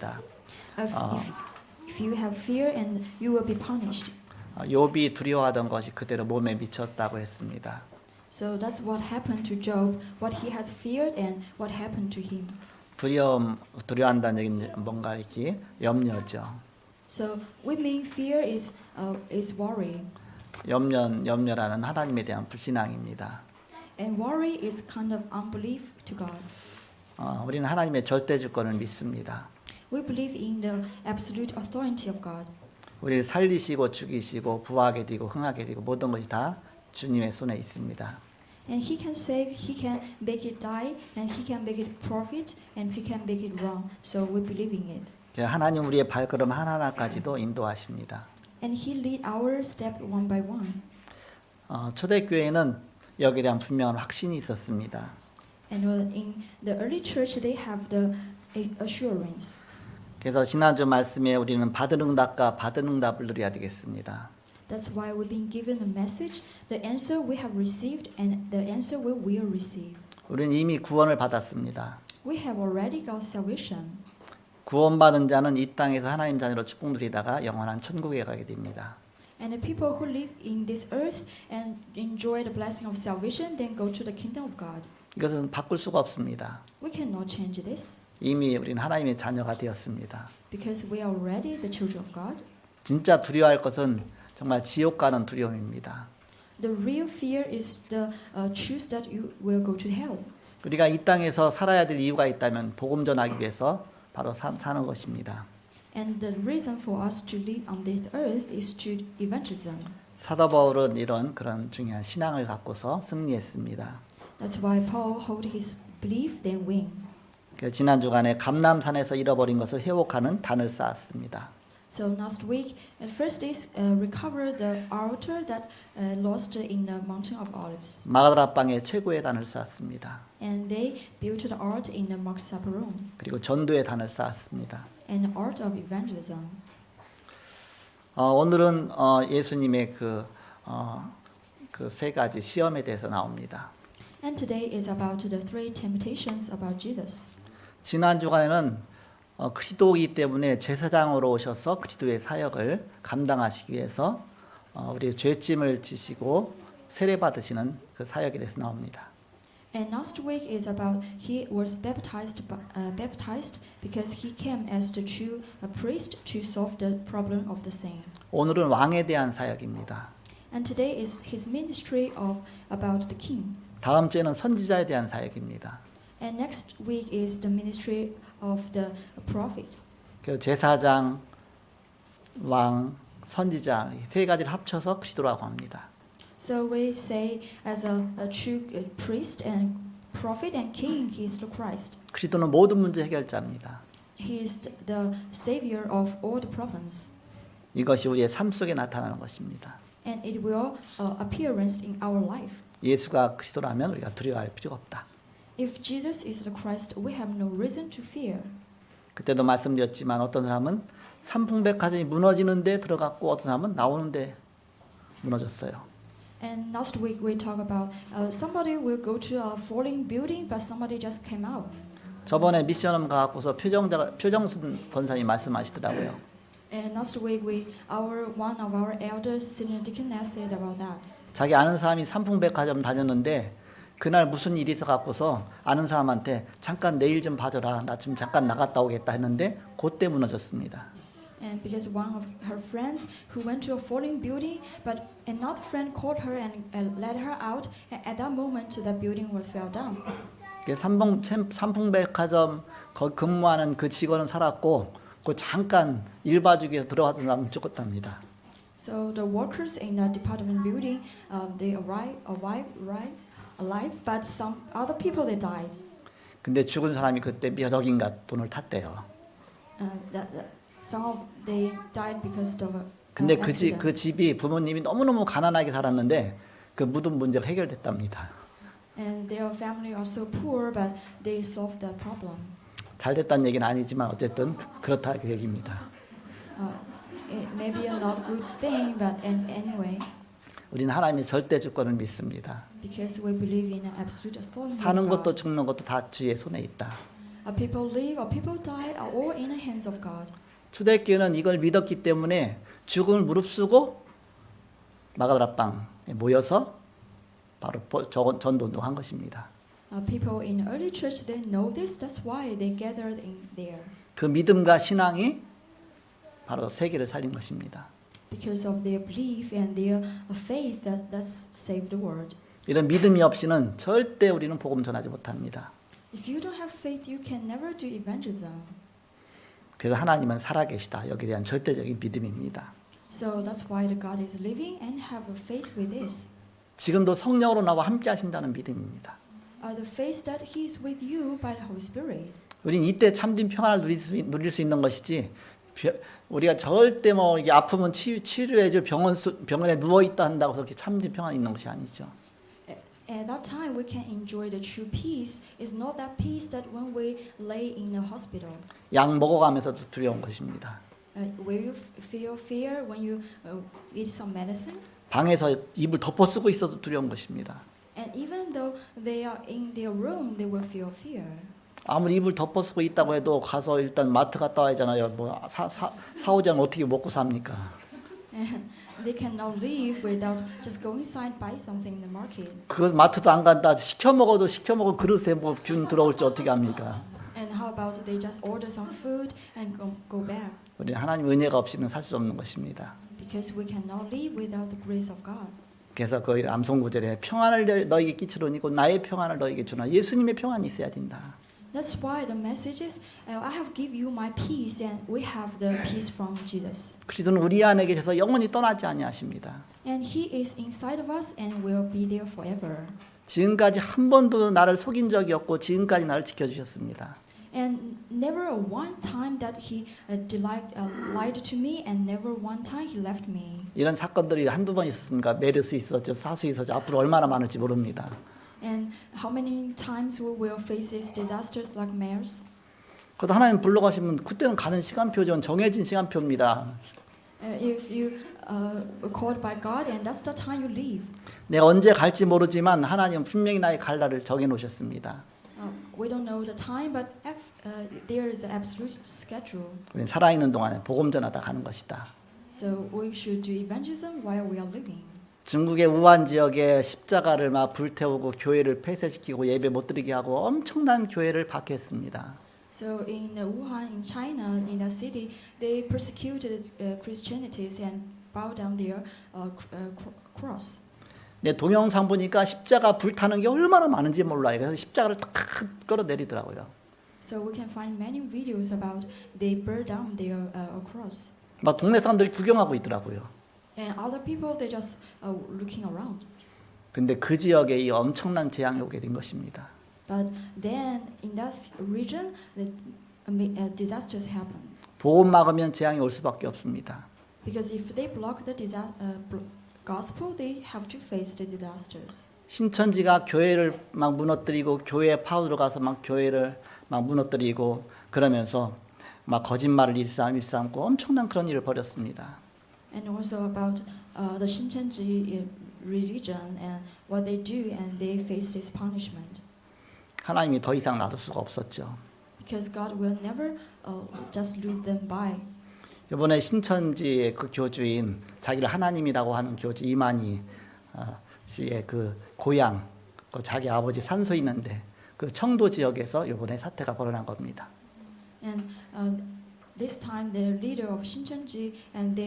있습니다. If you have fear and you will be punished. 욥이 두려워하던 것이 그대로 몸에 미쳤다고 했습니다. So that's what happened to Job. What he has feared and what happened to him. 두려워한다는 얘기는 뭔가 이렇게 염려죠. So we mean fear is worry. 염려라는 하나님에 대한 불신앙입니다. And worry is kind of unbelief to God. 우리는 하나님의 절대 주권을 믿습니다. We believe in the absolute authority of God. 우리를 살리시고 죽이시고 부하게 되고 흥하게 되고 모든 것이 다 주님의 손에 있습니다. And He can save, He can make it die, and He can make it profit, and He can make it wrong. So we believe in it. 하나님 우리의 발걸음 하나하나까지도 인도하십니다. And He lead our step one by one. 초대교회는 여기에 대한 분명한 확신이 있었습니다. And in the early church, they have the assurance. 그래서 지난주 말씀에 우리는 받은 응답과 받은 응답을 누려야 되겠습니다. That's why we've been given a message, the answer we have received, and the answer we will receive. 우리는 이미 구원을 받았습니다. We have already got salvation. 구원받은 자는 이 땅에서 하나님 자녀로 축복 누리다가 영원한 천국에 가게 됩니다. And the people who live in this earth and enjoy the blessing of salvation, then go to the kingdom of God. 이것은 바꿀 수가 없습니다. We cannot change this 이미 우리는 하나님의 자녀가 되었습니다. because we are already the children of God. 진짜 두려워할 것은 정말 지옥 가는 두려움입니다. The real fear is the choose that you will go to hell. 우리가 이 땅에서 살아야 될 이유가 있다면 복음 전하기 위해서 바로 사는 것입니다. And the reason for us to live on this earth is to evangelism. 사도 바울은 그런 중요한 신앙을 갖고서 승리했습니다. That's why Paul hold his belief then win. 지난 주간에 감람산에서 잃어버린 것을 회복하는 단을 쌓았습니다. So last week, at first they recovered the altar that lost in the Mountain of Olives. 마가다락방에 최고의 단을 쌓았습니다. And they built the altar in the Mount Sabaron. 그리고 전도의 단을 쌓았습니다. And the altar of evangelism. 오늘은 예수님의 그 세 가지 시험에 대해서 나옵니다. And today is about the three temptations about Jesus. 지난 주간에는 그리스도이기 때문에 제사장으로 오셔서 그리스도의 사역을 감당하시기 위해서 우리의 죄짐을 지시고 세례 받으시는 그 사역에 대해서 나옵니다. And last week is about he was baptized because he came as the true priest to solve the problem of the sin. 오늘은 왕에 대한 사역입니다. And today is his ministry of about the king. 다음 주에는 선지자에 대한 사역입니다. And next week is the ministry of the prophet. 그 제사장, 왕, 선지자 이 세 가지를 합쳐서 그리스도라고 합니다. So we say as a true priest and prophet and king, he is the Christ. 그리스도는 모든 문제 해결자입니다. He is the savior of all the problems. 이것이 우리의 삶 속에 나타나는 것입니다. And it will appearance in our life. 예수가 그리스도라면 우리가 두려워할 필요가 없다. If Jesus is the Christ, we have no reason to fear. 그때도 말씀드렸지만 어떤 사람은 삼풍백화점이 무너지는데 들어갔고 어떤 사람은 나오는데 무너졌어요. And last week we talked about somebody will go to a falling building, but somebody just came out. 저번에 미션홈 가고서 표정순 권사님 말씀하시더라고요. And last week one of our elders, senior deaconess, said about that. 자기 아는 사람이 삼풍백화점 다녔는데 그날 무슨 일이 있어 갖고서 아는 사람한테 잠깐 내일 좀 봐줘라. 나 지금 잠깐 나갔다 오겠다 했는데 그때 무너졌습니다. And because one of her friends who went to a falling building, but another friend called her and led her out, and at that moment the building was fell down. 삼풍백화점 근무하는 그 직원은 살았고 그 잠깐 일 봐주기 위해서 들어갔던 사람은 죽었답니다. So the workers in the department building, they arrived alive, but some other people they died. 근데 죽은 사람이 그때 몇 억인가 돈을 탔대요. Some of they died because of 근데 그 집이 부모님이 너무너무 가난하게 살았는데 그 묻은 문제가 해결됐답니다. And their family are so poor, but they solved the problem. 잘 됐다는 얘기는 아니지만 어쨌든 그렇다 그 얘기입니다. It may be a not good thing, but anyway. 우리는 하나님의 절대 주권을 믿습니다. Because we believe in an absolute authority. 사는 것도 죽는 것도 다 주의 손에 있다. People live or people die are all in the hands of God. 초대교회는 이걸 믿었기 때문에 죽음을 무릅쓰고 마가다락방에 모여서 바로 전도운동 한 것입니다. People in the early church they know this. That's why they gathered in there. 그 믿음과 신앙이 바로 세계를 살린 것입니다. Because of their belief and their faith that's saved the world. 이런 믿음이 없이는 절대 우리는 복음 전하지 못합니다. If you don't have faith, you can never do evangelism. 그래서 하나님은 살아계시다. 여기에 대한 절대적인 믿음입니다. So that's why the God is living and have a faith with this. 지금도 성령으로 나와 함께 하신다는 믿음입니다. The faith that He is with you by the Holy Spirit. 우린 이때 참된 평안을 누릴 수 있는 것이지 우리가 절대 뭐 이게 아프면 치료해줘 병원에 누워 있다 한다고 해서 참된 평안이 있는 것이 아니죠. At that time, we can enjoy the true peace. It's not that peace that when we lay in the hospital. 약 먹어가면서도 두려운 것입니다. Will you feel fear when you eat some medicine? 방에서 이불 덮어 쓰고 있어도 두려운 것입니다. And even though they are in their room, they will feel fear. 아무리 이불 덮어 쓰고 있다고 해도 가서 일단 마트 갔다 와야잖아요. 뭐 사오자면 어떻게 먹고 삽니까? They cannot live without just going inside buy something in the market. 그 마트도 안 간다. 시켜 먹어도 그릇에 뭐 균 들어올지 어떻게 합니까? And how about they just order some food and go back? 우리 하나님 은혜가 없이는 살 수 없는 것입니다. Because we cannot live without the grace of God. 그래서 그 암송 구절에 평안을 너에게 끼치려니고 나의 평안을 너에게 주나 예수님의 평안이 있어야 된다. That's why the message is, I have give you my peace, and we have the peace from Jesus. 그리스도는 우리 안에 계셔서 영원히 떠나지 아니하십니다. And He is inside of us and will be there forever. 지금까지 한 번도 나를 속인 적이 없고 지금까지 나를 지켜주셨습니다. And never one time that He lied to me, and never one time He left me. 이런 사건들이 한두 번 있었습니까? 메르스 있었죠, 사수 있었죠. 앞으로 얼마나 많을지 모릅니다. And how many times we will face these disasters like MERS? 그래서 하나님 불러가시면 그때는 가는 시간표죠. 정해진 시간표입니다. If you are called by God, and that's the time you leave. 내가 언제 갈지 모르지만 하나님은 분명히 나의 갈 날을 정해 놓으셨습니다. We don't know the time, but there is an absolute schedule. 우리는 살아있는 동안에 복음 전하다 가는 것이다. So we should do evangelism while we are living. 중국의 우한 지역에 십자가를 막 불태우고 교회를 폐쇄시키고 예배 못 드리게 하고 엄청난 교회를 박해했습니다. So in Wuhan, in China, in that city, they persecuted Christianities and bowed down their cross. 내 동영상 보니까 십자가 불타는 게 얼마나 많은지 몰라요. 그래서 십자가를 탁 끌어내리더라고요. So we can find many videos about they burn down their cross. 막 동네 사람들이 구경하고 있더라고요. And other people they just looking around. 근데 그 지역에 이 엄청난 재앙이 오게 된 것입니다. But then in that region, the disasters happen. 복음 막으면 재앙이 올 수밖에 없습니다. Because if they block the gospel, they have to face the disasters. 신천지가 교회를 막 무너뜨리고 교회에 파고들어가서 막 교회를 막 무너뜨리고 그러면서 막 거짓말을 일삼고 엄청난 그런 일을 벌였습니다. And also about the Shincheonji religion and what they do, and they face this punishment. 하나님이 더 이상 놔둘 수가 없었죠. Because God will never just lose them by. 이번에 신천지의 그 교주인 자기를 하나님이라고 하는 교주 이만희 씨의 그 고향, 그 자기 아버지 산소 있는데 그 청도 지역에서 이번에 사태가 벌어난 겁니다. And this time the leader of Shincheonji and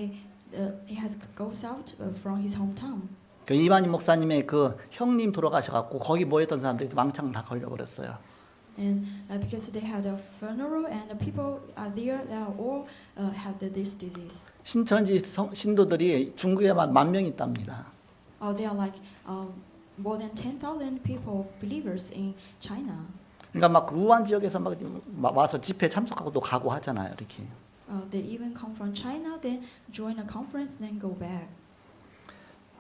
he has goes out from his hometown. 그 이만희 목사님의 그 형님 돌아가셔갖고 거기 모였던 사람들이 왕창 다 걸려버렸어요. And because they had a funeral and the people are there, they all had this disease. 신천지 신도들이 중국에만 10,000명 있답니다. They are like more than 10,000 people believers in China. 그러니까 막 그 우한 지역에서 막 와서 집회 참석하고 또 가고 하잖아요, 이렇게. They even come from China, then join a conference, then go back.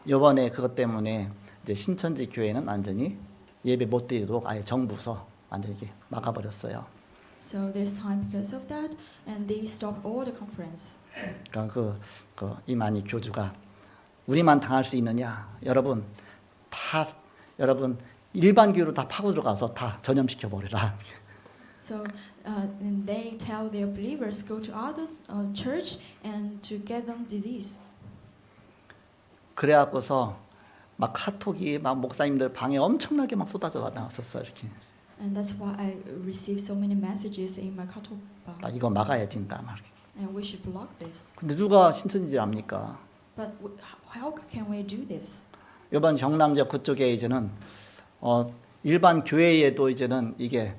이번에 그것 때문에 이제 신천지 교회는 완전히 예배 못 드리도록 아예 정부서 완전히 막아버렸어요. So this time because of that, and they stopped all the conference. 그러니까 그 이만희 교주가 우리만 당할 수 있느냐? 여러분 일반 교회로 다 파고 들어가서 다 전염시켜 버려라. So and they tell their believers go to other church and to get them disease. 그래갖고서 막 카톡이 막 목사님들 방에 엄청나게 막 쏟아져 나왔었어 이렇게. And that's why I received so many messages in my 카톡. 나 이거 막아야 된다 막. And we should block this. 근데 누가 신천지 압니까? But how can we do this? 이번 경남지역 그쪽에 이제는 일반 교회에도 이제는 이게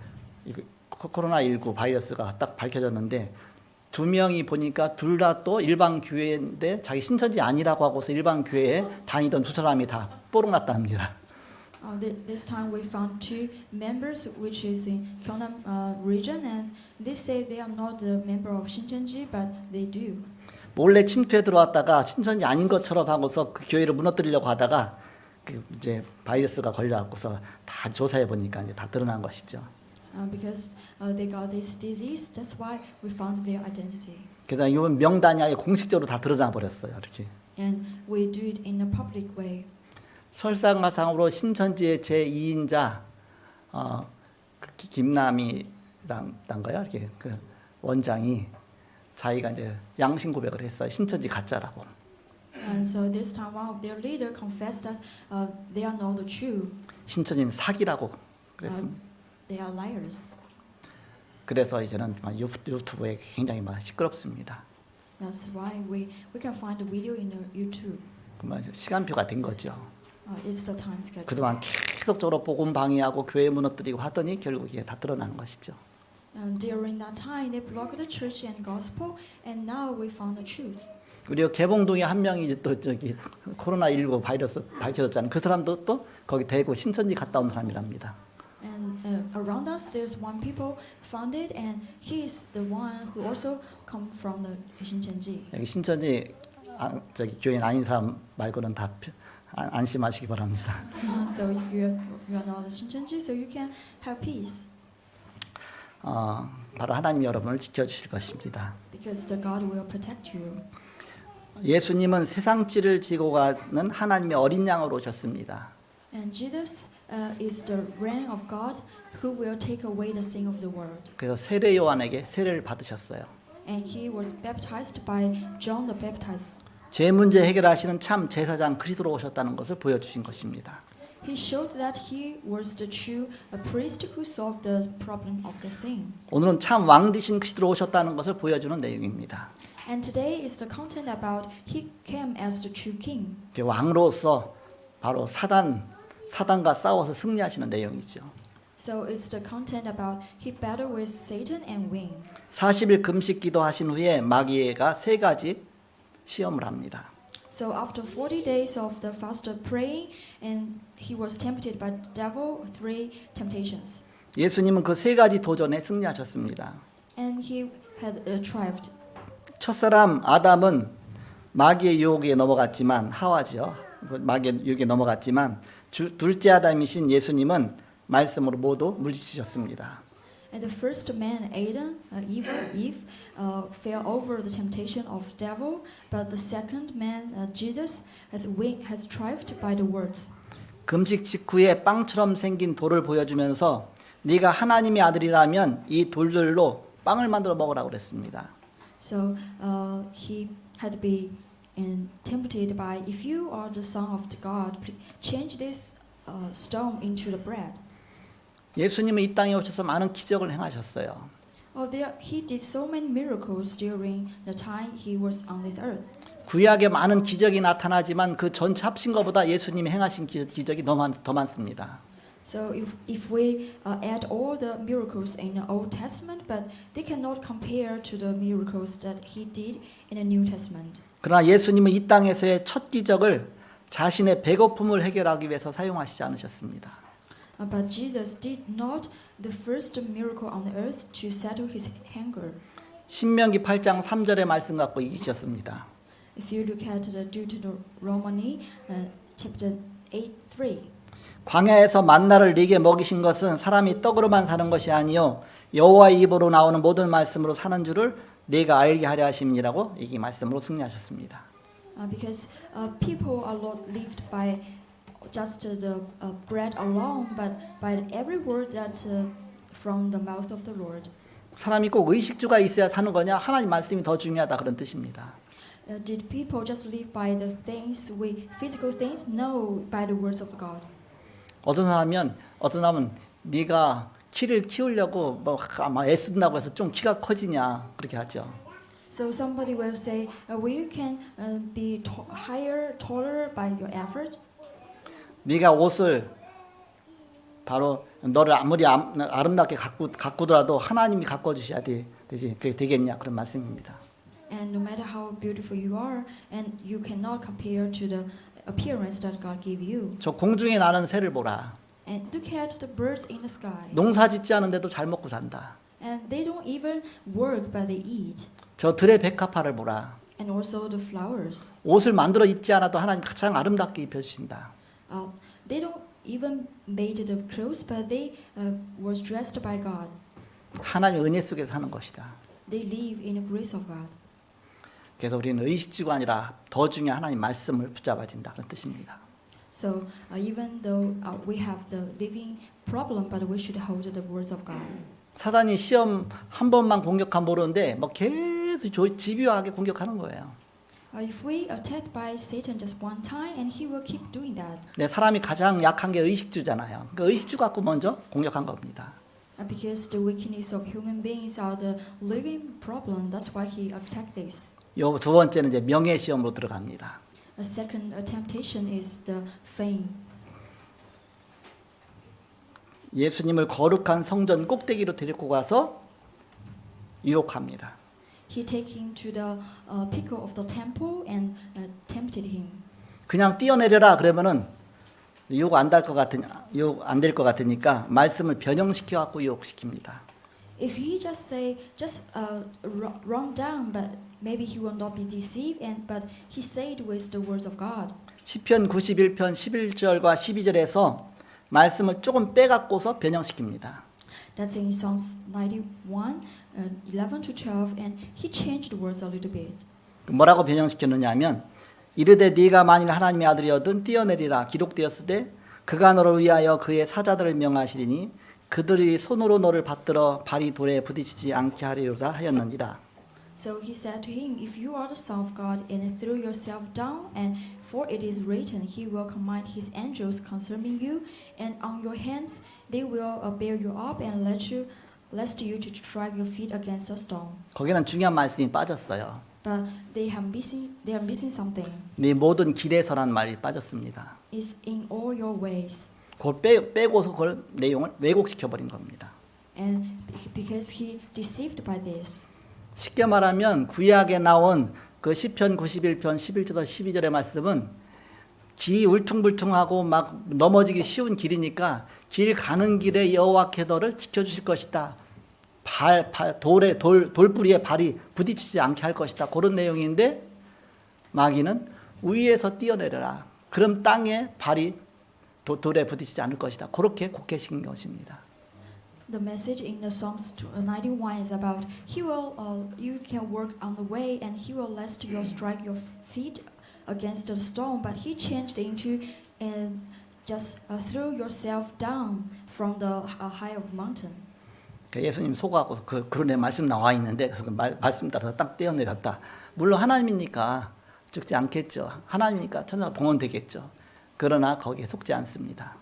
코로나19 바이러스가 딱 밝혀졌는데 2명이 보니까 둘 다 또 일반 교회인데 자기 신천지 아니라고 하고서 일반 교회에 다니던 두 사람이 다 뽀록 났답니다. This time we found two members which is in Gyeongnam region and they say they are not a member of Shincheonji but they do. 몰래 침투해 들어왔다가 신천지 아닌 것처럼 하고서 그 교회를 무너뜨리려고 하다가 그 이제 바이러스가 걸려갖고서 다 조사해 보니까 이제 다 드러난 것이죠. Because they got this disease, that's why we found their identity. 그래서 이번 명단이 아예 공식적으로 다 드러나 버렸어요. 이렇게. And we do it in a public way. 설상가상으로 신천지의 제2인자 김남이란가요? 이렇게 그 원장이 자기가 이제 양심 고백을 했어요. 신천지 가짜라고. And so this time one of their leader confessed that they are not true. 신천지는 사기라고 그랬습니다. They are liars. 그래서 이제는 유튜브에 굉장히 막 시끄럽습니다. That's why we can find the video in YouTube. 그러면 시간표가 된 거죠. It's the time schedule. 그동안 계속적으로 복음 방해하고 교회 무너뜨리고 하더니 결국 이게 다 드러나는 것이죠. And during that time, they blocked the church and gospel, and now we found the truth. 우리 개봉동에 한 명이 이제 또 저기 코로나19 바이러스 밝혀졌잖아요. 그 사람도 또 거기 대구 신천지 갔다 온 사람이랍니다. And around us, there's one people found it, and he is the one who also come from the Shincheonji. 여기 신천지 저기 교인 아닌 사람 말고는 다 안심하시기 바랍니다. So if you are not a Shincheonji, so you can have peace. 바로 하나님이 여러분을 지켜주실 것입니다. Because the God will protect you. 예수님은 세상지를 지고 가는 하나님의 어린 양으로 오셨습니다. And Jesus is the Lamb of God who will take away the sin of the world. 그래서 세례 요한에게 세례를 받으셨어요. And he was baptized by John the Baptist. 죄 문제 해결하시는 참 제사장 그리스도로 오셨다는 것을 보여주신 것입니다. He showed that he was the true priest who solved the problem of the sin. 오늘은 참 왕 되신 그리스도로 오셨다는 것을 보여주는 내용입니다. And today is the content about he came as the true king. 왕으로서 바로 사단과 싸워서 승리하시는 내용이죠. So it's the content about he battled with Satan and win. 40일 금식 기도하신 후에 마귀가 3가지 시험을 합니다. So after 40 days of the fast praying, and he was tempted by the devil 3 temptations. 예수님은 그 3가지 도전에 승리하셨습니다. And he had triumphed. 첫사람 아담은 마귀의 유혹에 넘어갔지만 하와죠. 마귀의 유혹에 넘어갔지만 둘째 아담이신 예수님은 말씀으로 모두 물리치셨습니다. And the first man, Adam, Eve, fell over the temptation of devil, but the second man, Jesus, has triumphed by the words. 금식 직후에 빵처럼 생긴 돌을 보여주면서 네가 하나님의 아들이라면 이 돌들로 빵을 만들어 먹으라고 그랬습니다. So he had been tempted by, if you are the son of God, change this stone into the bread. 예수님은 이 땅에 오셔서 많은 기적을 행하셨어요. He did so many miracles during the time he was on this earth. 구약에 많은 기적이 나타나지만 그 전체 합친 것보다 예수님이 행하신 기적이 더 많습니다. So if we add all the miracles in the Old Testament, but they cannot compare to the miracles that he did in the New Testament. 그러나 예수님은 이 땅에서의 첫 기적을 자신의 배고픔을 해결하기 위해서 사용하시지 않으셨습니다. But Jesus did not the first miracle on the earth to settle his hunger. 신명기 8장 3절의 말씀 갖고 이기셨습니다. If you look at the Deuteronomy chapter 8:3. 광야에서 만나를 네게 먹이신 것은 사람이 떡으로만 사는 것이 아니요 여호와의 입으로 나오는 모든 말씀으로 사는 줄을 네가 알게 하려 하심이라고 이 말씀으로 승리하셨습니다. Because people are not lived by just the bread alone, but by every word that from the mouth of the Lord. 사람이 꼭 의식주가 있어야 사는 거냐? 하나님 말씀이 더 중요하다 그런 뜻입니다. Did people just live by the things we physical things? No, by the words of God. 어떤 사람은 네가 키를 키우려고 뭐 아마 애쓴다고 해서 좀 키가 커지냐 그렇게 하죠. So somebody will say, well, you can be higher, taller by your effort. 네가 옷을 바로 너를 아무리 아름답게 가꾸더라도 하나님이 가꿔주셔야 되지 그게 되겠냐 그런 말씀입니다. And no matter how beautiful you are, and you cannot compare to the appearance that God gave you. 저 공중에 나는 새를 보라. And look at the birds in the sky. 농사짓지 않은데도 잘 먹고 산다. And they don't even work, but they eat. 저 들의 백합화를 보라. And also the flowers. 옷을 만들어 입지 않아도 하나님 가장 아름답게 입혀주신다. They don't even made the clothes, but they was dressed by God. 하나님의 은혜 속에 사는 것이다. They live in the grace of God. 그래서 우리는 의식주가 아니라 더 중요한 하나님 말씀을 붙잡아야 된다 그런 뜻입니다. So even though we have the living problem, but we should hold the words of God. 사단이 시험 한 번만 공격하면 모르는데 뭐 계속 집요하게 공격하는 거예요. If we attacked by Satan just one time, and he will keep doing that. 네, 사람이 가장 약한 게 의식주잖아요. 그러니까 의식주 갖고 먼저 공격한 겁니다. Because the weakness of human beings are the living problem, that's why he attacked this. 요 두 번째는 이제 명예 시험으로 들어갑니다. A second temptation is the fame. 예수님을 거룩한 성전 꼭대기로 데리고 가서 유혹합니다. He take him to the pinnacle of the temple and tempted him. 그냥 뛰어내려라 그러면은 유혹 안 될 것 같으니까 말씀을 변형시켜 갖고 유혹시킵니다. If he just say run down, but maybe he will not be deceived, but he said with the words of God. 시편 91편 11절과 12절에서 말씀을 조금 빼갖고서 변형시킵니다. That's in Psalms 91, 11 to 12, and he changed the words a little bit. 뭐라고 변형시켰느냐 하면 이르되 네가 만일 하나님의 아들이어든 뛰어내리라 기록되었으되 그가 너를 위하여 그의 사자들을 명하시리니 그들이 손으로 너를 받들어 발이 돌에 부딪히지 않게 하리로다 하였느니라. So he said to him, If you are the Son of God, and throw yourself down, and for it is written, He will command His angels concerning you, and on your hands they will bear you up, and lest you to strike your feet against a stone. 거기는 중요한 말씀이 빠졌어요. But they are missing something. 네 모든 길에서란 말이 빠졌습니다. It's in all your ways. 그걸 빼고서 그걸 내용을 왜곡시켜 버린 겁니다. And because he deceived by this. 쉽게 말하면 구약에 나온 그 시편 91편 11절 12절의 말씀은 길이 울퉁불퉁하고 막 넘어지기 쉬운 길이니까 길 가는 길에 여호와께서 너를 지켜주실 것이다. 돌뿌리에 발이 부딪히지 않게 할 것이다. 그런 내용인데 마귀는 위에서 뛰어내려라. 그럼 땅에 발이 돌에 부딪히지 않을 것이다. 그렇게 곡해신 것입니다. The message in the Psalms 91 is about you can work on the way, and he will lest you strike your feet against the stone. But he changed into just throw yourself down from the high of mountain. 예수님 속아갖고 그런 말씀 나와 있는데 그래서 말씀 따라서 딱 뛰어내렸다. 물론 하나님이니까 죽지 않겠죠. 하나님이니까 천사가 동원되겠죠. 그러나 거기에 속지 않습니다.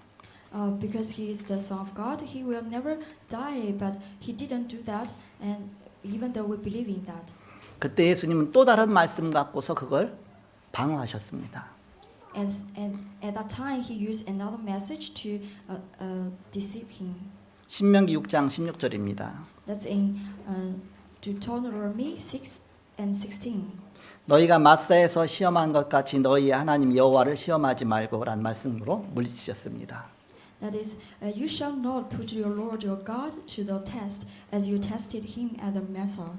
Because he is the Son of God, he will never die. But he didn't do that, and even though we believe in that. 그때 예수님은 또 다른 말씀 갖고서 그걸 방어하셨습니다. And at that time, he used another message to deceive him. 신명기 6장 16절입니다. That's in Deuteronomy 6 and 16. 너희가 마사에서 시험한 것 같이 너희 하나님 여호와를 시험하지 말고란 말씀으로 물리치셨습니다. That is, you shall not put your Lord your God to the test, as you tested him at the Massah.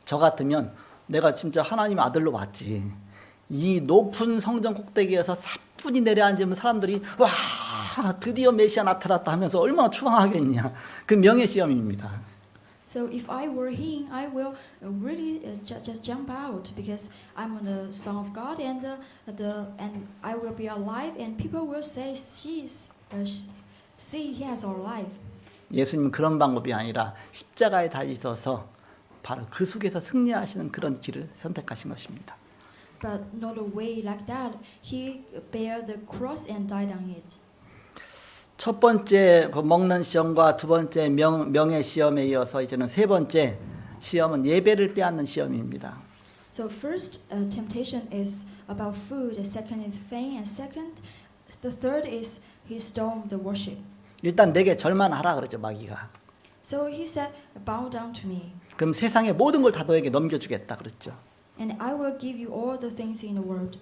저 같으면 내가 진짜 하나님의 아들로 왔지. 이 높은 성전 꼭대기에서 사뿐히 내려앉으면 사람들이 와 드디어 메시아 나타났다 하면서 얼마나 추앙하겠냐. 그 명예시험입니다. So if I were him, I will really just jump out because I'm the Son of God, and I will be alive, and people will say, "See, he has our life." 예수님은 그런 방법이 아니라 십자가에 달리셔서 바로 그 속에서 승리하시는 그런 길을 선택하신 것입니다. But not a way like that. He bare the cross and died on it. 첫 번째 그 먹는 시험과 두 번째 명예 시험에 이어서 이제는 세 번째 시험은 예배를 빼앗는 시험입니다. So first temptation is about food, the second is fame, and the third is he stoned the worship. 일단 내게 절만하라 그러죠 마귀가. So he said, bow down to me, 그럼 세상의 모든 걸 다 너에게 넘겨주겠다 그랬죠. and I will give you all the things in the world.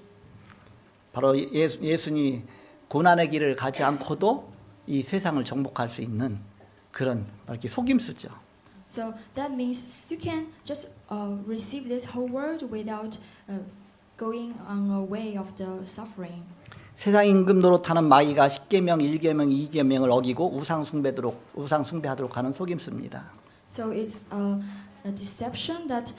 바로 예수님이 고난의 길을 가지 않고도 이 세상을 정복할 수 있는 그런 이렇게 속임수죠. So that means you can just receive this whole world without going on a way of the suffering. 세상 임금 노릇하는 마귀가 10계명, 1계명, 2계명을 어기고 우상 숭배하도록 하는 속임수입니다. So it's a deception that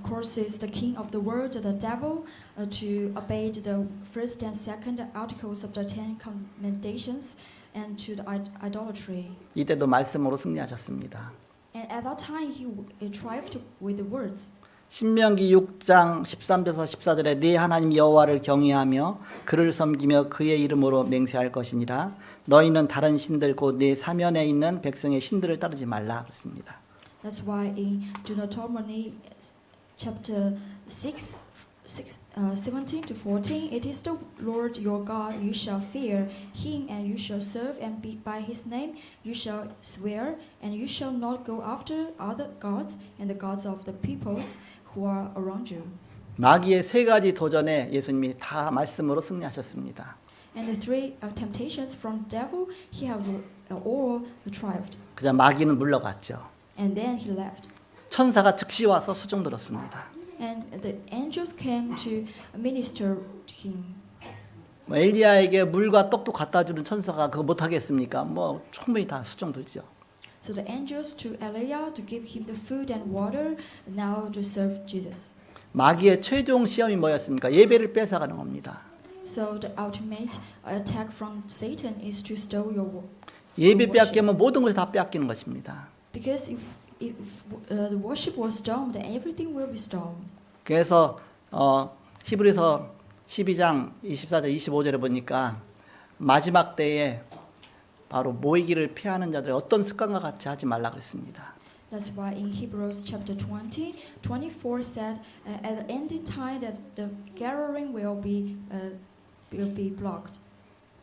causes the king of the world, the devil, to obey the first and second articles of the Ten Commendations and to the idolatry. 이때도 말씀으로 승리하셨습니다. And at that time he triumphed with the words. 신명기 6장 13절에서 14절에 네 하나님 여호와를 경외하며 그를 섬기며 그의 이름으로 맹세할 것이니라. 너희는 다른 신들 곧 네 사면에 있는 백성의 신들을 따르지 말라 그랬습니다. That's why in Deuteronomy chapter 17 to 14, it is the Lord your God you shall fear, him and you shall serve, and by his name you shall swear, and you shall not go after other gods and the gods of the peoples who are around you. 마귀의 세 가지 도전에 예수님이 다 말씀으로 승리하셨습니다. And the three temptations from devil, he has all triumphed. 그자 마귀는 물러갔죠. And then he left. 천사가 즉시 와서 수종 들었습니다. And the angels came to minister to him. 엘리야에게 물과 떡도 갖다 주는 천사가 그거 못 하겠습니까? 충분히 다 수종 들죠. So the angels to Elijah to give him the food and water, now to serve Jesus. 마귀의 최종 시험이 뭐였습니까? 예배를 뺏어가는 겁니다. So the ultimate attack from Satan is to steal your 예배 worship. 빼앗기면 모든 것이 다 빼앗기는 것입니다. Because if the worship was stolen, then everything will be stolen. 그래서 히브리서 12장 24절 25절에 보니까 마지막 때에 바로 모이기를 피하는 자들이 어떤 습관과 같이 하지 말라 그랬습니다. That's why in Hebrews chapter 20, 24 said, at the ending time that the gathering will be blocked.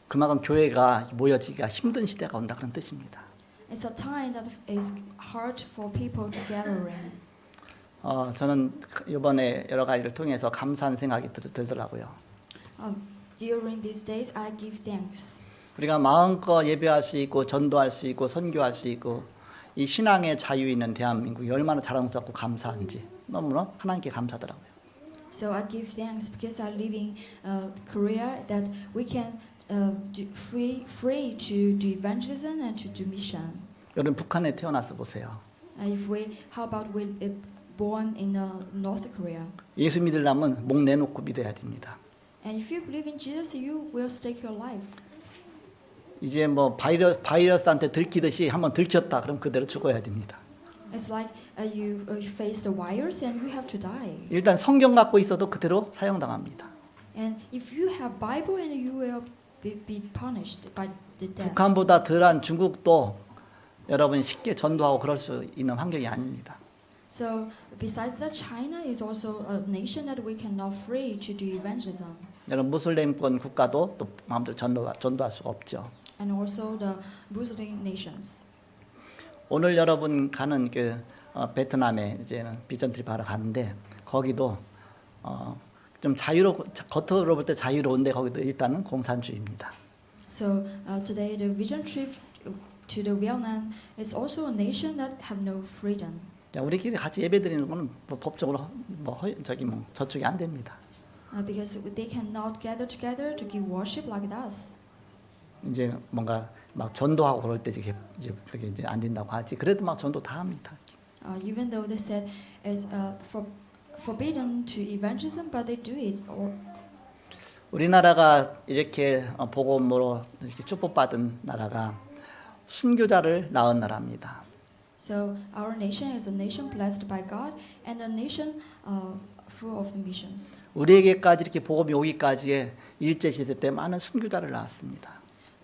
그만큼 교회가 모여지기가 힘든 시대가 온다 그런 뜻입니다. It's a time that is hard for people to gathering. 저는 이번에 여러 가지를 통해서 감사한 생각이 들더라고요. During these days, I give thanks. 우리가 마음껏 예배할 수 있고 전도할 수 있고 선교할 수 있고 이 신앙의 자유 있는 대한민국이 얼마나 자랑스럽고 감사한지 너무나 하나님께 감사하더라고요. So I give thanks because I live in Korea that we can free to do evangelism and to do mission. 여러분 북한에 태어나서 보세요. How about we born in North Korea? 예수 믿으려면 목 내놓고 믿어야 됩니다. And if you believe in Jesus, you will stake your life. 이제 바이러스한테 들키듯이 한번 들켰다 그럼 그대로 죽어야 됩니다. It's like you face the virus and you have to die. 일단 성경 갖고 있어도 그대로 사형당합니다. And if you have Bible, and you will be punished by the death. 북한보다 덜한 중국도 여러분 쉽게 전도하고 그럴 수 있는 환경이 아닙니다. So besides that, China is also a nation that we cannot free to do evangelism. 여러분 무슬림권 국가도 또 마음대로 전도할 수가 없죠. And also the Muslim nations. 오늘 여러분 가는 베트남에 이제는 비전 트립 하러 가는데 거기도 좀 겉으로 볼 때 자유로운데 거기도 일단은 공산주의입니다. So today the vision trip to the Vietnam is also a nation that have no freedom. 우리끼리 같이 예배드리는 거는 법적으로 저쪽이 안 됩니다. Because they cannot gather together to give worship like us. 이제 뭔가 막 전도하고 그럴 때 그게 이제 안 된다고 하지. 그래도 막 전도 다 합니다. Even though they said it's forbidden to evangelism, but they do it. 우리나라가 이렇게 복음으로 이렇게 축복받은 나라가 순교자를 낳은 나라입니다. So our nation is a nation blessed by God and a nation full of missions. 우리에게까지 이렇게 복음이 오기까지의 일제 시대 때 많은 순교자를 낳았습니다.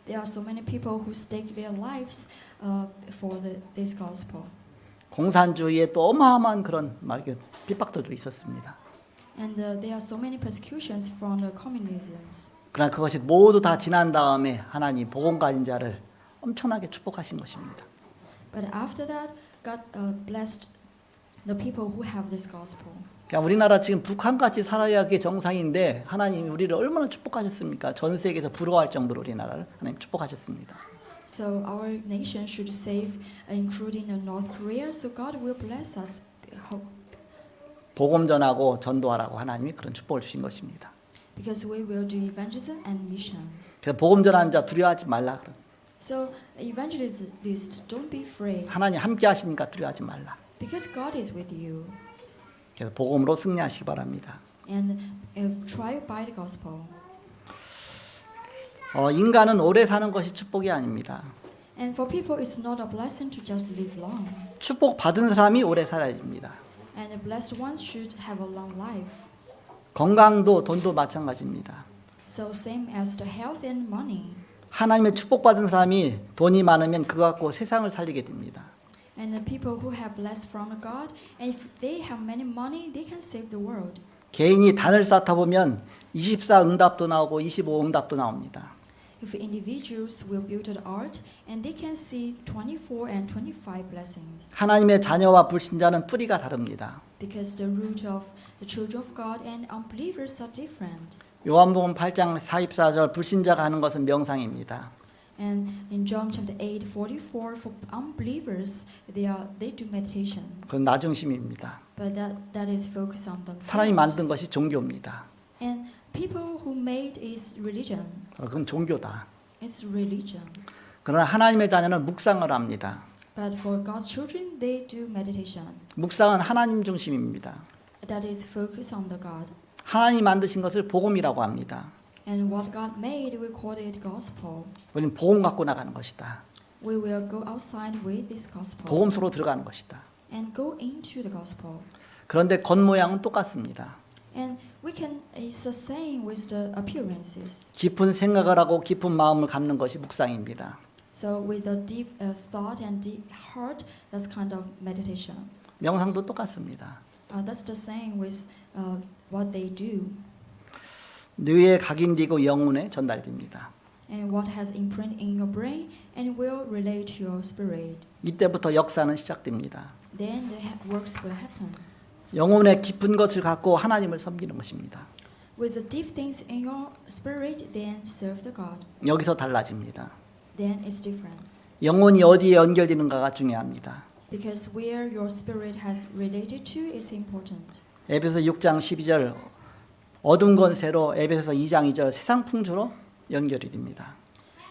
There are so many people who stake their lives for this gospel. 공산주의에 또 어마어마한 그런 핍박들도 있었습니다. And there are so many persecutions from the communisms. 그러나 그것이 모두 다 지난 다음에 하나님 복음 가진 자를 엄청나게 축복하신 것입니다. But after that, God blessed the people who have this gospel. 그러니까 우리나라 지금 북한같이 살아야 그게 정상인데 하나님 우리를 얼마나 축복하셨습니까? 전 세계에서 부러워할 정도로 우리나라를 하나님 축복하셨습니다. So our nation should save, including North Korea. So God will bless us. 복음 전하고 전도하라고 하나님이 그런 축복을 주신 것입니다. Because we will do evangelism and mission. 그래서 복음 전하는 자 두려워하지 말라. So evangelists, don't be afraid. 하나님 함께 하시니까 두려워하지 말라. Because God is with you. 그래서 복음으로 승리하시기 바랍니다. And try by the gospel. 인간은 오래 사는 것이 축복이 아닙니다. And for people, it's not a blessing to just live long. 축복 받은 사람이 오래 살아야 됩니다. And the blessed ones should have a long life. 건강도 돈도 마찬가지입니다. So same as the health and money. 하나님의 축복받은 사람이 돈이 많으면 그거 갖고 세상을 살리게 됩니다. And the people who have blessed from God, and if they have many money, they can save the world. 개인이 단을 쌓다 보면 24 응답도 나오고 25 응답도 나옵니다. If individuals will build an art, and they can see 24 and 25 blessings. 하나님의 자녀와 불신자는 뿌리가 다릅니다. Because the root of the children of God and unbelievers are different. 요한복음 8장 44절 불신자가 하는 것은 명상입니다. And in John chapter 8:44, for unbelievers, they do meditation. 그건 나중심입니다. But that is focused on themselves. 사람이 만든 것이 종교입니다. And people who made is religion. 그건 종교다. It's religion. 그러나 하나님의 자녀는 묵상을 합니다. But for God's children, they do meditation. 묵상은 하나님 중심입니다. That is focused on the God. 하나님 만드신 것을 복음이라고 합니다. And what God made, we call it gospel. 우리는 복음 갖고 나가는 것이다. We will go outside with this gospel. 복음 속으로 들어가는 것이다. And go into the gospel. 그런데 겉모양은 똑같습니다. And it's the same with the appearances. 깊은 생각을 하고 깊은 마음을 갖는 것이 묵상입니다. So with a deep thought and deep heart, that's kind of meditation. 명상도 똑같습니다. That's the same with what they do. 뇌에 각인되고 영혼에 전달됩니다. And what has imprinted in your brain and will relate to your spirit. 이때부터 역사는 시작됩니다. Then the works will happen. 영혼의 깊은 것을 갖고 하나님을 섬기는 것입니다. With the deep things in your spirit, then serve the God. 여기서 달라집니다. Then it's different. 영혼이 어디에 연결되는가가 중요합니다. Because where your spirit has related to is important. 에베소 6장 12절 어둠 권세로 에베소 2장 2절 세상 풍조로 연결이 됩니다.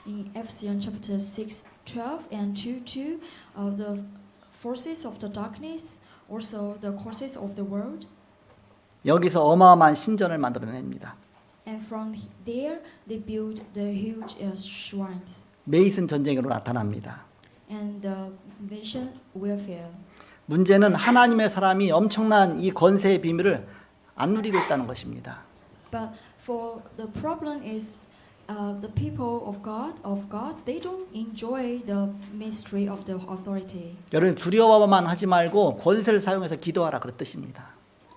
In Ephesians chapter 6:12 and 2:2, the forces of the darkness, also the courses of the world. 여기서 어마어마한 신전을 만들어냅니다. And from there, they build the huge shrines. 메이슨 전쟁으로 나타납니다. And the mission warfare. 문제는 하나님의 사람이 엄청난 이 권세의 비밀을 안 누리고 있다는 것입니다. But for the problem is the people of God, they don't enjoy the mystery of the authority. 여러분 두려워만 하지 말고 권세를 사용해서 기도하라 그런 뜻입니다.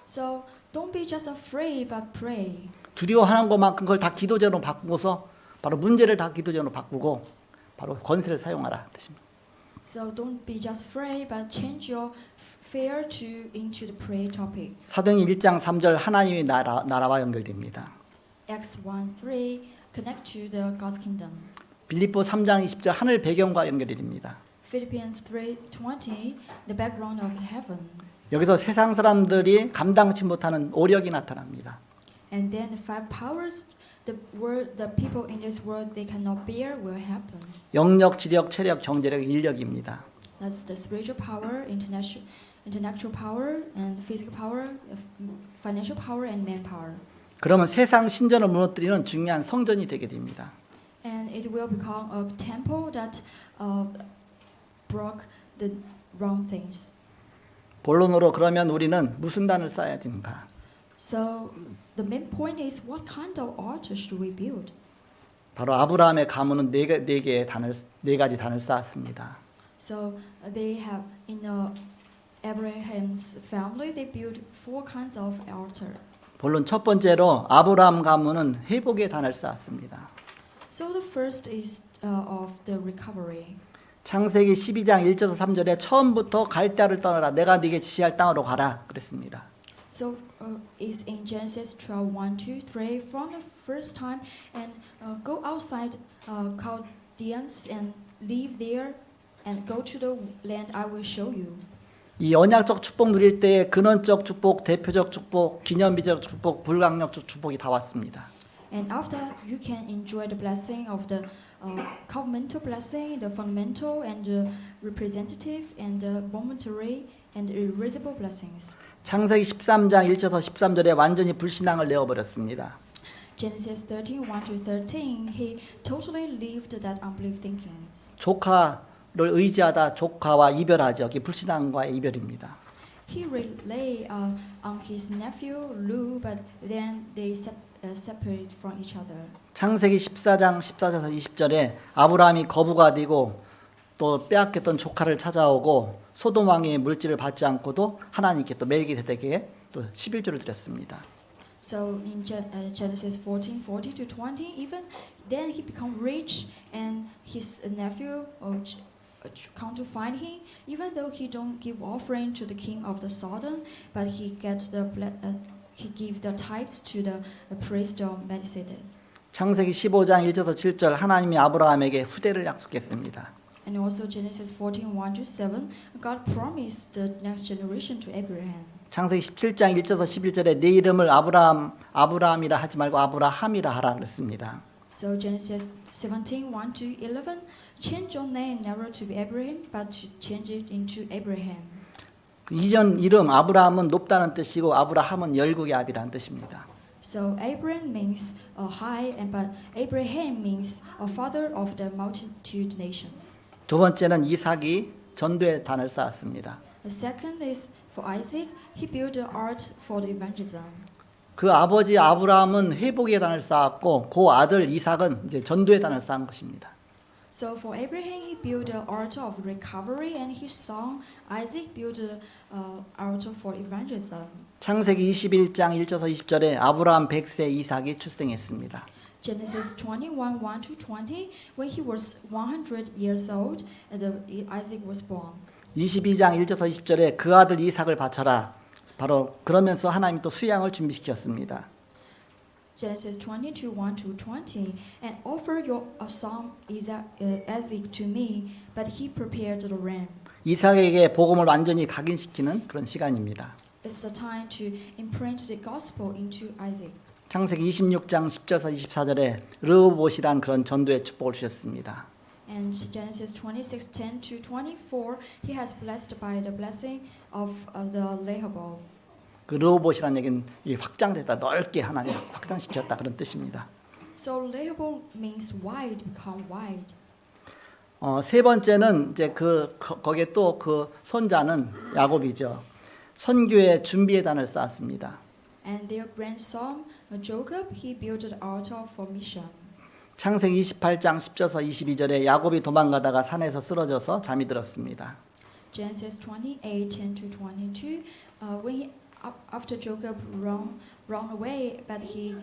So don't be just afraid, but pray. 두려워하는 것만큼 그걸 다 기도제로 바꾸고서 바로 문제를 다 기도제로 바꾸고 바로 권세를 사용하라 뜻입니다. So don't be just afraid, but change your fear into the prayer topic. 사도행전 1장 3절 하나님의 나라와 연결됩니다. Acts 1:3 connect to the God's kingdom. 빌립보 3장 20절 하늘 배경과 연결이 됩니다. Philippians 3:20 the background of heaven. 여기서 세상 사람들이 감당치 못하는 오력이 나타납니다. And then the five powers the people in this world they cannot bear will happen. 영력, 지력, 체력, 경제력, 인력입니다. That's the spiritual power, intellectual power, and physical power, financial power, and manpower. 그러면 세상 신전을 무너뜨리는 중요한 성전이 되게 됩니다. And it will become a temple that broke the wrong things. 본론으로 그러면 우리는 무슨 단을 쌓아야 되는가? So the main point is what kind of altar should we build? 바로 아브라함의 가문은 네 가지 단을 쌓았습니다. So they have in Abraham's family they built 4 kinds of altar. 본론 첫 번째로 아브라함 가문은 회복의 단을 쌓았습니다. So the first is of the recovery. 창세기 12장 1절에서 3절에 처음부터 갈대아를 떠나라 내가 네게 지시할 땅으로 가라 그랬습니다. So is in Genesis 12, 1, 2, 3 from the first time and go outside Chaldeans and live there and go to the land I will show you. 이 언약적 축복 누릴 때의 근원적 축복, 대표적 축복, 기념비적 축복, 불강력적 축복이 다 왔습니다. And after you can enjoy the blessing of the covenantal blessing, the fundamental and the representative and the momentary and irreversible blessings. 창세기 13장 1절에서 13절에 완전히 불신앙을 내어버렸습니다. Genesis 13, 1 to 13, he totally lived that unbelief thinkings. 조카를 의지하다 조카와 이별하죠. 이게 불신앙과의 이별입니다. He relay on his nephew Lu, but then they separate from each other. 창세기 14장 14절에서 20절에 아브라함이 거부가 되고 또 빼앗겼던 조카를 찾아오고 소돔 왕의 물질을 받지 않고도 하나님께 또 멜기세덱에게 또 11조를 드렸습니다. So in Genesis 14, 40 to 20, even then he become rich and his nephew come to find him, even though he don't give offering to the king of the Sodom, but he gets he give the tithes to the priest of Melchizedek. 창세기 15장 1절에서 7절 하나님이 아브라함에게 후대를 약속했습니다. And also Genesis 14, 1 to 7, God promised the next generation to Abraham. 창세기 17장 1절에서 11절에 내 이름을 아브라함이라 하지 말고 아브라함이라 하라 그랬습니다. So Genesis 17, 1 to 11, change your name never to be Abraham, but to change it into Abraham. 이전 이름 아브라함은 높다는 뜻이고 아브라함은 열국의 아비라는 뜻입니다. So Abraham means high, and but Abraham means a father of the multitude nations. 두 번째는 이삭이 전도의 단을 쌓았습니다. The second is for Isaac. He built the art for the evangelism. 그 아버지 아브라함은 회복의 단을 쌓았고 그 아들 이삭은 이제 전도의 단을 쌓은 것입니다. So for Abraham, he built the altar of recovery, and his son Isaac built the altar for evangelism. 창세기 21장 1절에서 20절에 아브라함 100세 이삭이 출생했습니다. Genesis 21, 1 to 20, when he was 100 years old, Isaac was born. 22장 1절에서 20절에 그 아들 이삭을 바쳐라. 바로 그러면서 하나님이 또 수양을 준비시켰습니다. Genesis 22, 1 to 20, and offer your son Isaac to me, but he prepared the ram. 이삭에게 복음을 완전히 각인시키는 그런 시간입니다. It's the time to imprint the gospel into Isaac. 창세기 26장 10절에서 24절에 르호봇이란 그런 전도의 축복을 주셨습니다. And Genesis 26, 10 to 24, he has blessed by the blessing of the Rehoboam. 그 르호봇이라는 얘기는 확장됐다, 넓게 하나님 확장시켰다 그런 뜻입니다. So Rehoboam means wide, become wide. 세 번째는 이제 거기에 또 그 손자는 야곱이죠. 선교의 준비의 단을 쌓았습니다. And their grandson Jacob, he built an altar for mission. 창세기 28장 10절에서 22절에 야곱이 도망가다가 산에서 쓰러져서 잠이 들었습니다. Genesis 28, 10 to 22, when after Jacob ran away, but he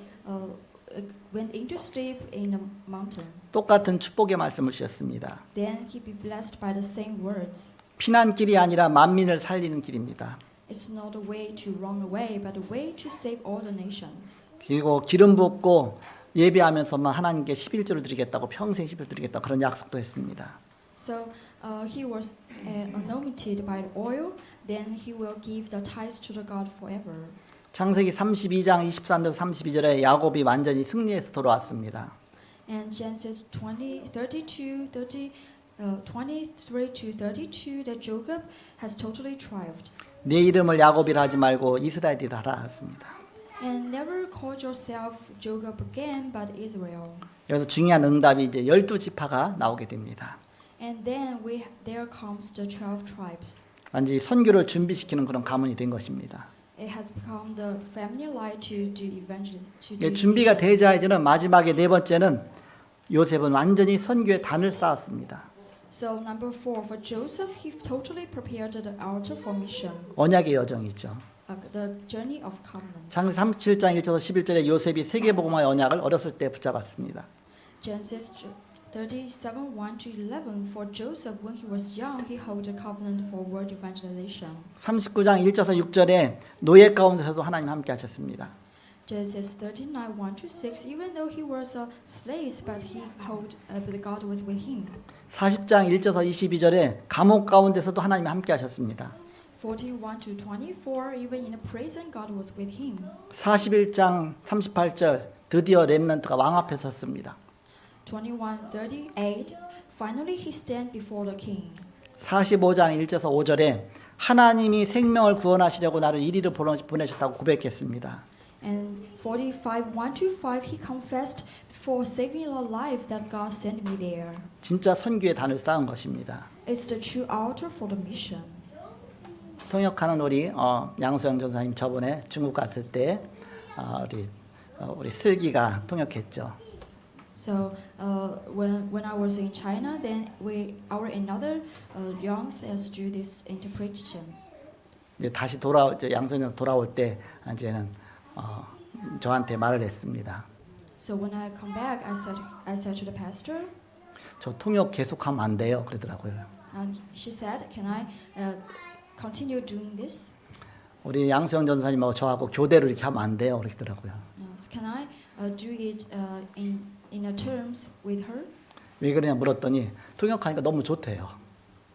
went into sleep in a mountain. 똑같은 축복의 말씀을 주셨습니다. Then he be blessed by the same words. 피난길이 아니라 만민을 살리는 길입니다. It's not a way to run away, but a way to save all the nations. 그리고 기름 붓고 예배하면서만 하나님께 11조를 드리겠다고 평생 11조를 드리겠다고 그런 약속도 했습니다. So he was anointed by oil. Then he will give the tithes to the God forever. 창세기 32장 23절에서 32절에 야곱이 완전히 승리해서 돌아왔습니다. And Genesis 20, 32, 23 to 32, that Jacob has totally triumphed. 내 이름을 야곱이라 하지 말고 이스라엘이라 하라 했습니다. And never call yourself Jacob again, but Israel. 여기서 중요한 응답이 이제 12지파가 나오게 됩니다. And then there comes the 12 tribes. 완전히 선교를 준비시키는 그런 가문이 된 것입니다. It has become the family line to do evangelism. To do 예, 준비가 evangelism. 되자 이제는 마지막에 네 번째는 요셉은 완전히 선교의 단을 쌓았습니다. So number 4 for Joseph, he totally prepared the altar for mission, 언약의 여정이죠. the journey of covenant. 창세기 37장 1절에서 11절에 요셉이 세계복음화의 언약을 어렸을 때 붙잡았습니다. Genesis 37, 1 to 11. For Joseph, when he was young, he held a covenant for world evangelization. 39장 1절에서 6절에 노예 가운데서도 하나님 함께 하셨습니다. Genesis 39, 1 to 6. Even though he was a slave, but but God was with him. 40장 1절에서 22절에 감옥 가운데서도 하나님 함께 하셨습니다. 41 to 24. Even in a prison, God was with him. 41장 38절 드디어 렘넌트가 왕 앞에 섰습니다. 21, 38. Finally, he stand before the king. 45장 1절에서 5절에 하나님이 생명을 구원하시려고 나를 이리로 보내셨다고 고백했습니다. And 45, 1 to 5, he confessed for saving your life that God sent me there. 진짜 선교의 단을 쌓은 것입니다. It's the true altar for the mission. 통역하는 우리 양소영 전사님 저번에 중국 갔을 때 우리 슬기가 통역했죠. So when I was in China, then our another young has do this interpretation. 이제 다시 양소영 돌아올 때 이제는 저한테 말을 했습니다. So when I come back, I said to the pastor, 저 통역 계속하면 안 돼요. 그러더라고요. and she said, "Can I continue doing this? 우리 양소영 전사님하고 저하고 교대로 이렇게 하면 안 돼요. 그러더라고요. So can I do it in a terms with her?" 왜 그러냐 물었더니 통역하니까 너무 좋대요.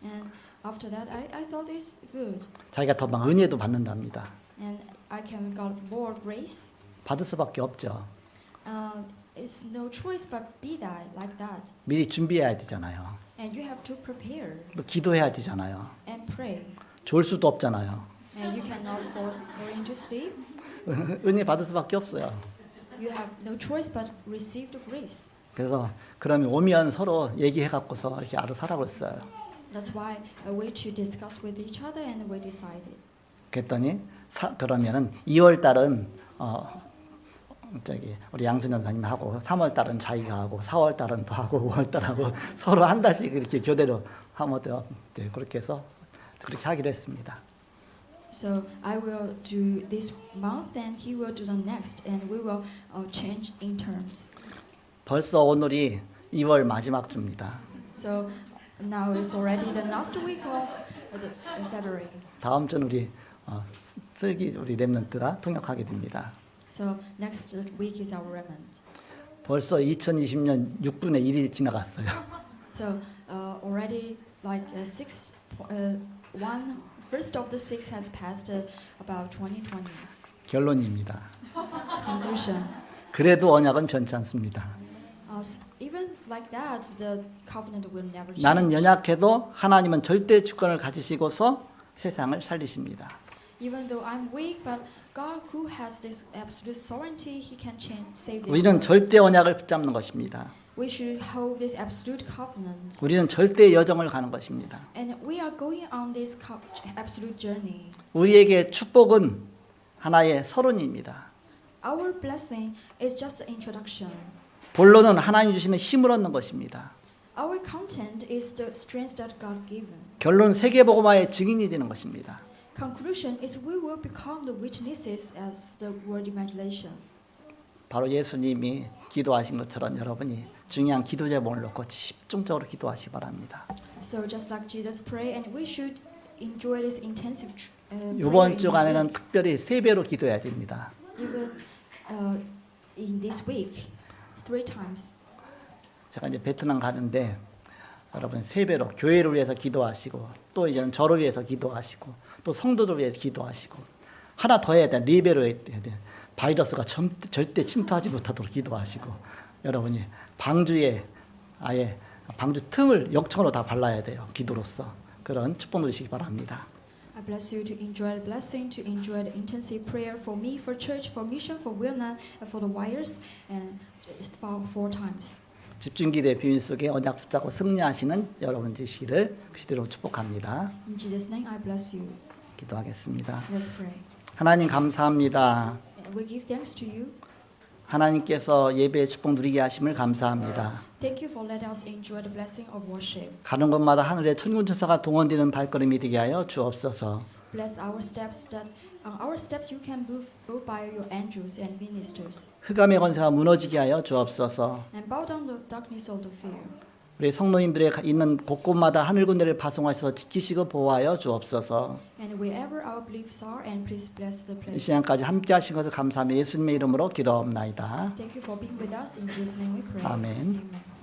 And after that, I thought it's good, 자기가 더 막 은혜도 받는답니다. and I can got more grace. 받을 수밖에 없죠. It's no choice but be that like that, 미리 준비해야 되잖아요. and you have to prepare 또 기도해야 되잖아요. and pray, 좋을 수도 없잖아요. and you cannot fall into sleep. 은혜 받을 수밖에 없어요. You have no choice but receive the grace. 그래서 그러면 오면 서로 얘기해 갖고서 이렇게 알아서 하라고 했어요. That's why we should discuss with each other, and we decided. 그랬더니 그러면은 2월 달은 우리 양순 전사님하고 3월 달은 자기가 하고 4월 달은 또 하고 5월 달하고 서로 한 달씩 이렇게 교대로 하면 돼요. 그렇게 해서 그렇게 하기로 했습니다. So I will do this month, and he will do the next, and we will change in terms. 벌써 오늘이 2월 마지막 주입니다. So now it's already the last week of February. 다음 주는 우리 슬기 우리 렘넌트가 통역하게 됩니다. So next week is our remnant. 벌써 2020년 6분의 1이 지나갔어요. So already like first of the 6 has passed about 2020. 결론입니다. Conclusion. 그래도 언약은 변치 않습니다. Even like that, the covenant will never change. 나는 연약해도 하나님은 절대 주권을 가지시고서 세상을 살리십니다. Even though I'm weak, but God, who has this absolute sovereignty, He can save this 우리는 world. 절대 언약을 붙잡는 것입니다. We should hold this absolute covenant, 우리는 절대 여정을 가는 것입니다. and we are going on this absolute journey. 우리에게 축복은 하나의 서론입니다. Our blessing is just an introduction. 본론은 하나님 주시는 힘을 얻는 것입니다. Our content is the strength that God given. 결론 세계복음화의 증인이 되는 것입니다. Conclusion is we will become the witnesses as the word evangelization. 바로 예수님이 기도하신 것처럼 여러분이 중요한 기도 제목을 놓고 집중적으로 기도하시 바랍니다. So just like Jesus prayed, and we should enjoy this intensive prayer 이번 in 주간에는 this week. 특별히 3배로 기도해야 됩니다. Even in this week, 3 times. 제가 이제 베트남 가는데 여러분 3배로 교회를 위해서 기도하시고 또 이제는 저를 위해서 기도하시고 또 성도들 위해서 기도하시고 하나 더 해야 돼. 4배로 해야 돼. 바이러스가 절대 침투하지 못하도록 기도하시고 여러분이 방주에 아예 방주 틈을 역청으로 다 발라야 돼요. 기도로서. 그런 축복 누리시기 바랍니다. I bless you to enjoy the blessing, to enjoy the intensive prayer for me, for church, for mission, for Wilnan, and for the wires, and 4 times. 집중기도의 비밀 속에 언약 붙잡고 승리하시는 여러분 되시기를 그리스도로 축복합니다. In Jesus' name, I bless you. 기도하겠습니다. Let's pray. 하나님 감사합니다. And we give thanks to you. 하나님께서 예배의 축복 누리게 하심을 감사합니다. Thank you for letting us enjoy the blessing of worship. 가는 곳마다 하늘의 천군천사가 동원되는 발걸음이 되게 하여 주옵소서. Bless our steps that our steps you can move by your angels and ministers. 흑암의 권세가 무너지게 하여 주옵소서. And bow down the darkness of the fear. 우리 성도님들의 있는 곳곳마다 하늘 군대를 파송하셔서 지키시고 보호하여 주옵소서. And wherever our beliefs are, and please bless the 이 place. 시간까지 함께 하신 것을 감사하며 예수님의 이름으로 기도합나이다. Thank you for being with us. In Jesus' name we pray. 아멘. Amen.